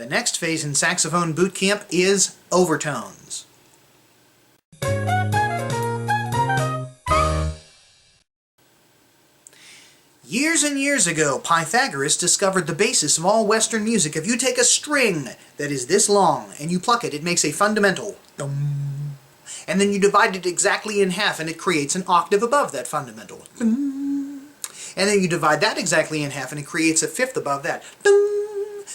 The next phase in saxophone boot camp is overtones. Years and years ago, Pythagoras discovered the basis of all Western music. If you take a string that is this long and you pluck it, it makes a fundamental. Dum. And then you divide it exactly in half and it creates an octave above that fundamental. Dum. And then you divide that exactly in half and it creates a fifth above that. Dum.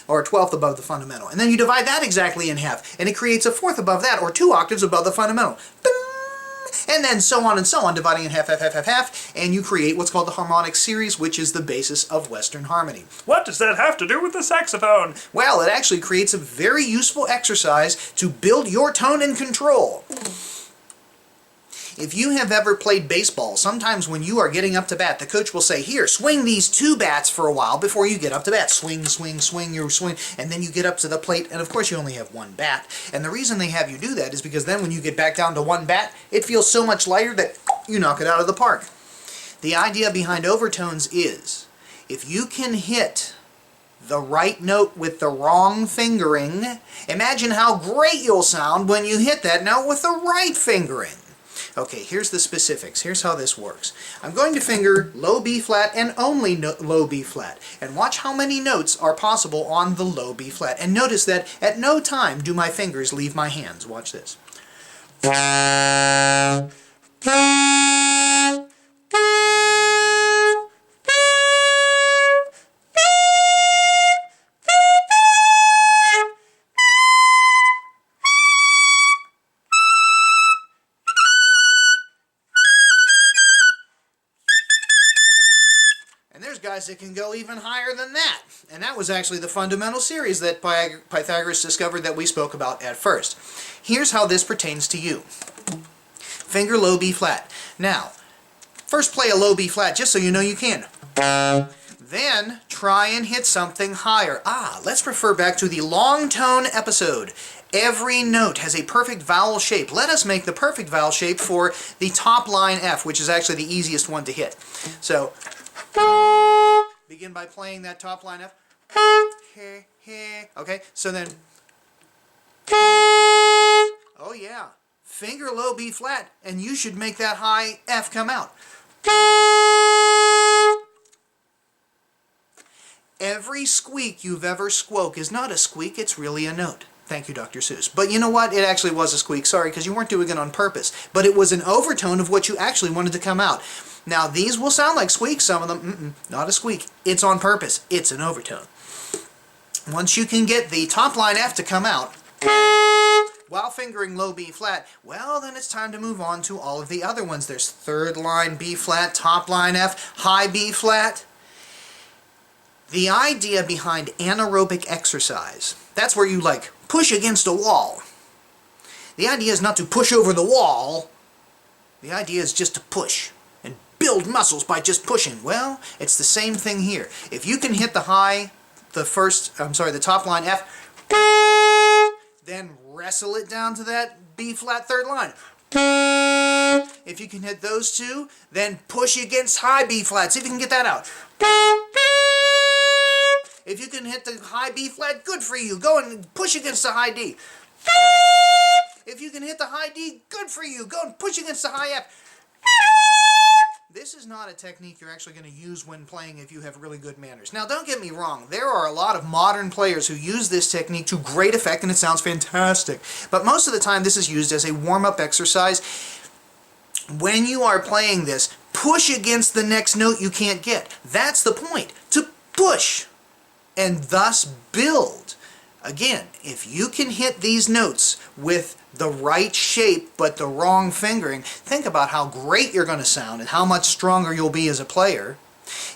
Or a 12th above the fundamental. And then you divide that exactly in half and it creates a fourth above that, or 2 octaves above the fundamental. Dum. And then so on and so on, dividing in half, and you create what's called the harmonic series, which is the basis of Western harmony. What does that have to do with the saxophone? Well, it actually creates a very useful exercise to build your tone and control. If you have ever played baseball, sometimes when you are getting up to bat, the coach will say, here, swing these 2 bats for a while before you get up to bat. Swing, swing, swing, you swing, and then you get up to the plate, and of course you only have 1 bat. And the reason they have you do that is because then when you get back down to 1 bat, it feels so much lighter that you knock it out of the park. The idea behind overtones is, if you can hit the right note with the wrong fingering, imagine how great you'll sound when you hit that note with the right fingering. Okay, here's the specifics. Here's how this works. I'm going to finger low B flat and only low B flat. And watch how many notes are possible on the low B flat. And notice that at no time do my fingers leave my hands. Watch this. And there's guys that can go even higher than that. And that was actually the fundamental series that Pythagoras discovered that we spoke about at first. Here's how this pertains to you. Finger low B flat. Now, first play a low B flat just so you know you can. Then try and hit something higher. Let's refer back to the long tone episode. Every note has a perfect vowel shape. Let us make the perfect vowel shape for the top line F, which is actually the easiest one to hit. So, begin by playing that top line F. Okay, so then, oh yeah, finger low B flat, and you should make that high F come out. Every squeak you've ever squoke is not a squeak, it's really a note. Thank you, Dr. Seuss. But you know what? It actually was a squeak. Sorry, because you weren't doing it on purpose. But it was an overtone of what you actually wanted to come out. Now, these will sound like squeaks, some of them. Not a squeak. It's on purpose. It's an overtone. Once you can get the top line F to come out while fingering low B flat, well, then it's time to move on to all of the other ones. There's third line B flat, top line F, high B flat. The idea behind anaerobic exercise, that's where you, like, push against a wall. The idea is not to push over the wall. The idea is just to push and build muscles by just pushing. Well, it's the same thing here. If you can hit the top line F, then wrestle it down to that B flat third line. If you can hit those two, then push against high B flat. See if you can get that out. If you can hit the high B flat, good for you. Go and push against the high D. If you can hit the high D, good for you. Go and push against the high F. This is not a technique you're actually going to use when playing if you have really good manners. Now, don't get me wrong. There are a lot of modern players who use this technique to great effect, and it sounds fantastic. But most of the time, this is used as a warm-up exercise. When you are playing this, push against the next note you can't get. That's the point, to push and thus build. Again, if you can hit these notes with the right shape but the wrong fingering, think about how great you're going to sound and how much stronger you'll be as a player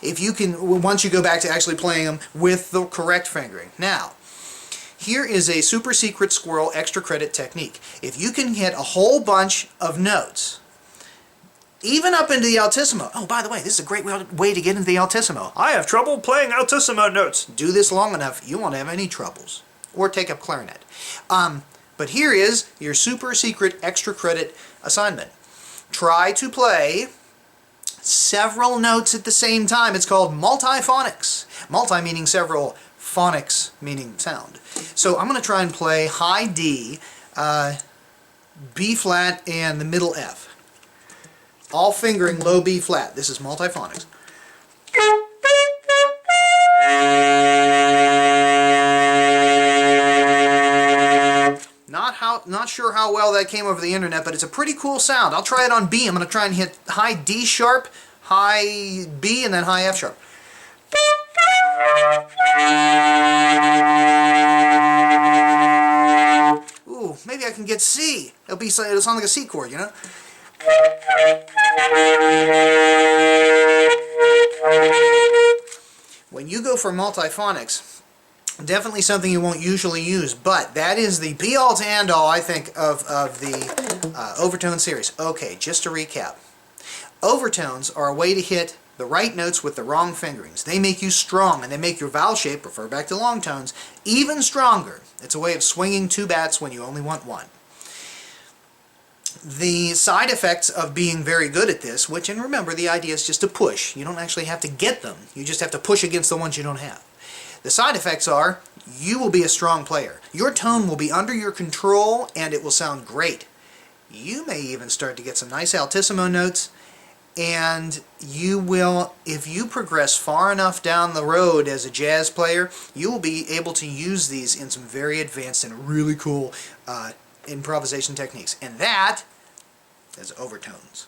if you can, once you go back to actually playing them with the correct fingering. Now, here is a super secret squirrel extra credit technique. If you can hit a whole bunch of notes, even up into the altissimo. Oh, by the way, this is a great way to get into the altissimo. I have trouble playing altissimo notes. Do this long enough, you won't have any troubles. Or take up clarinet. But here is your super secret extra credit assignment. Try to play several notes at the same time. It's called multiphonics. Multi meaning several, phonics, meaning sound. So I'm going to try and play high D, B flat, and the middle F. All fingering low B flat. This is multiphonics. Not sure how well that came over the internet, but it's a pretty cool sound. I'll try it on B. I'm going to try and hit high D sharp, high B, and then high F sharp. Ooh, maybe I can get C. It'll sound like a C chord, you know? When you go for multiphonics, definitely something you won't usually use, but that is the be-all to end-all, I think, of the Overtone series. Okay, just to recap. Overtones are a way to hit the right notes with the wrong fingerings. They make you strong, and they make your vowel shape, refer back to long tones, even stronger. It's a way of swinging two bats when you only want one. The side effects of being very good at this, which, and remember, the idea is just to push. You don't actually have to get them. You just have to push against the ones you don't have. The side effects are, you will be a strong player. Your tone will be under your control, and it will sound great. You may even start to get some nice altissimo notes, and you will, if you progress far enough down the road as a jazz player, you will be able to use these in some very advanced and really cool improvisation techniques. And that is Overtones.